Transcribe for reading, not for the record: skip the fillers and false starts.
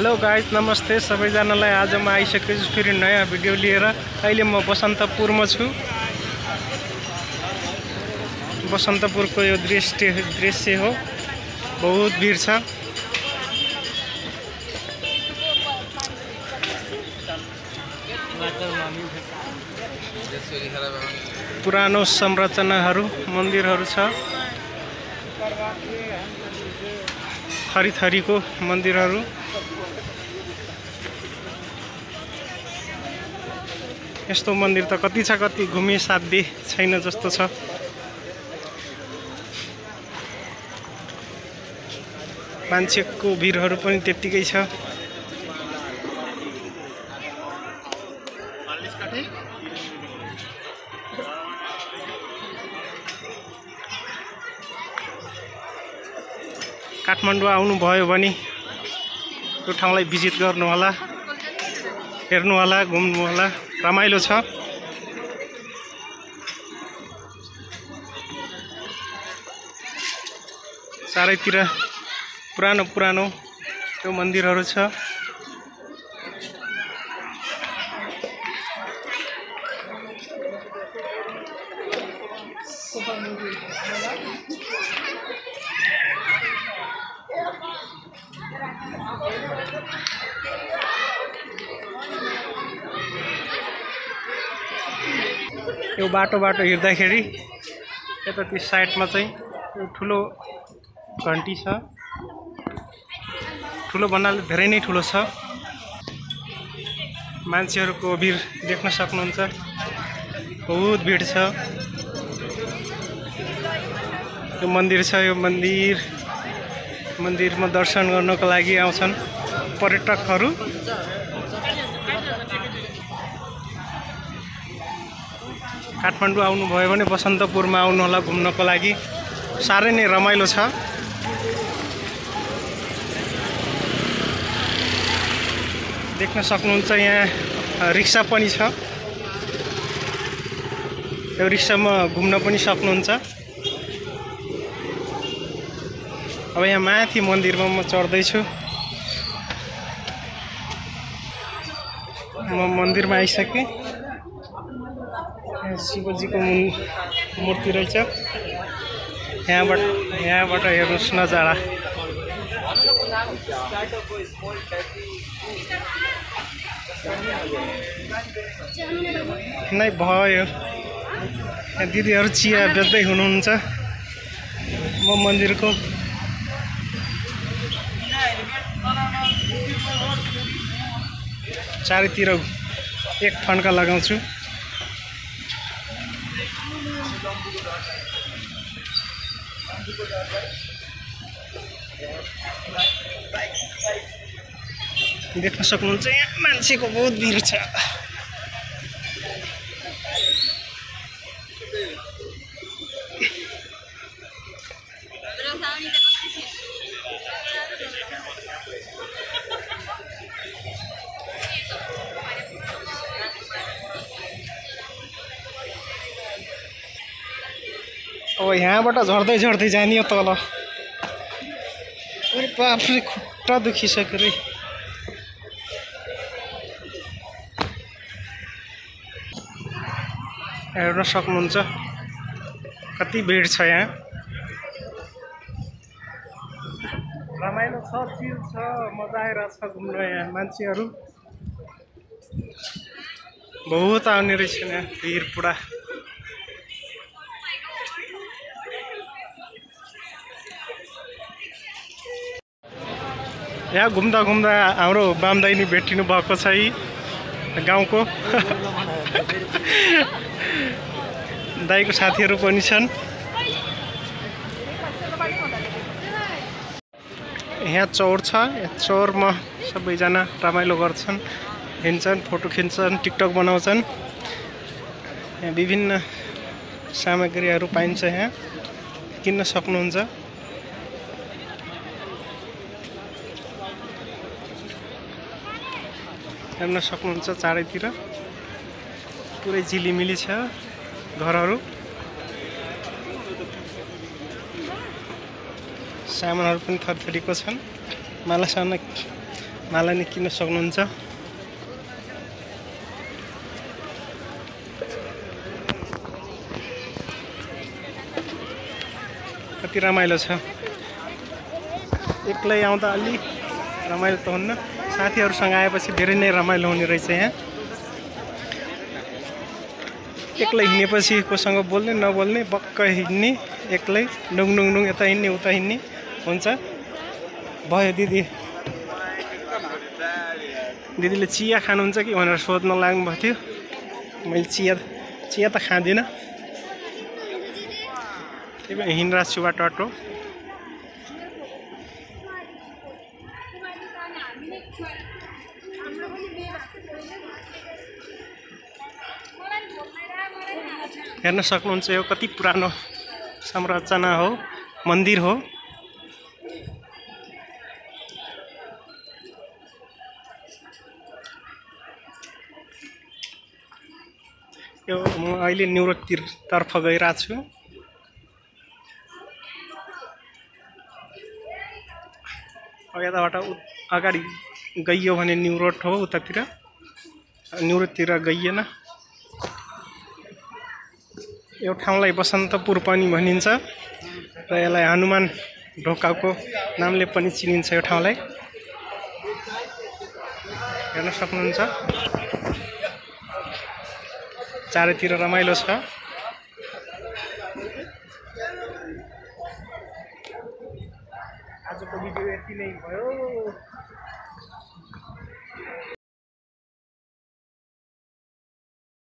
Hello guys, नमस्ते सबैजनालाई। आज म आइसकेको छु फेरि नयाँ भिडियो लिएर। अहिले म बसन्तपुरमा छु। बसन्तपुरको यो दृश्य हो, बहुत भिड छ। पुरानो संरचनाहरू, मन्दिरहरू छ, थरीथरीको मन्दिरहरू। यस्तो मन्दिर त कति छ, कति घुमे साध्य छैन जस्तो छ। मान्छेको भिडहरू पनि त्यत्तिकै छ। काठमाडौँ आउनुभयो भने यो ठाउँलाई भिजिट गर्नु होला, हेर्नु होला, घुम्नु होला, रमाइलो छ। चारैतिर पुरानो पुरानो त्यो मन्दिरहरू छ। यो बाटो हिँड्दाखेरि यता त्यो साइडमा चाहिँ यो ठुलो घन्टी छ। ठुलो भन्नाले धेरै नै ठुलो छ। मान्छेहरूको भिड देख्न सक्नुहुन्छ, बहुत भिड छ। यो मन्दिर छ, यो मन्दिरमा दर्शन गर्नको लागि आउँछन् पर्यटकहरू। काठमाडौँ आउनुभयो भने बसन्तपुरमा आउनु होला घुम्नको लागि। साह्रै नै रमाइलो छ। देख्न सक्नुहुन्छ यहाँ रिक्सा पनि छ। यो रिक्सामा घुम्न पनि सक्नुहुन्छ। अब यहाँ माथि मन्दिरमा म चढ्दैछु। म मन्दिरमा आइसकेँ। शिवजीको मूर्ति रहेछ। यहाँबाट हेर्नुहोस् नजारा। नै भयो। दिदीहरू चिया बेच्दै हुनुहुन्छ। म मन्दिरको चारैतिर एक फन्का लगाउँछु। देख्न सक्नुहुन्छ यहाँ मान्छेको बहुत भिड छ। अब यहाँबाट झर्दै जाने हो तल। अरे बाफरे, खुट्टा दुखिसक्यो रे। हेर्न सक्नुहुन्छ कति भिड छ यहाँ। रमाइलो छ, चिल छ, मजा आइरहेछ घुम्न। यहाँ मान्छेहरू बहुत आउने रहेछ यहाँ, भिड पुरा। यहाँ घुम्दा हाम्रो बामदाइनी भेटिनु भएको छ गाउँको। दाइको साथीहरू पनि छन्। यहाँ चौर छ। यहाँ चौरमा सबैजना रमाइलो गर्छन्, हिँड्छन्, फोटो खिच्छन्, टिकटक बनाउँछन्। यहाँ विभिन्न सामग्रीहरू पाइन्छ, यहाँ किन्न सक्नुहुन्छ। हेर्न सक्नुहुन्छ चारैतिर पुरै झिलिमिली छ घरहरू। सामानहरू पनि थरथरीको छन्। मालासाना माला नि किन्न सक्नुहुन्छ। कति रमाइलो छ। एक्लै आउँदा अलि रमाइलो त हुन्न, साथीहरूसँग आएपछि धेरै नै रमाइलो हुने रहेछ यहाँ। एक्लै हिँडेपछि कोसँग बोल्ने नबोल्ने बक्क हिँड्ने, एक्लै डुङ यता हिँड्ने उता हिँड्ने हुन्छ। भयो दिदीले चिया खानुहुन्छ कि भनेर सोध्न लाग्नुभएको थियो। मैले चिया त खाँदिनँ, त्यही भएर हिँडिरहेको छु बाटो। हेर्न सक्नुहुन्छ यो कति पुरानो संरचना हो, मन्दिर हो। यो म अहिले न्युरोडतर्फ गइरहेको छु। यताबाट अगाडि गइयो भने न्युरोड हो, उतातिर न्युरोडतिर गइएन। यो ठाउँलाई बसन्तपुर पनि भनिन्छ र यसलाई हनुमान ढोकाको नामले पनि चिनिन्छ। यो ठाउँलाई हेर्न सक्नुहुन्छ, चारैतिर रमाइलो छ। आजको भिडियो यति नै भयो।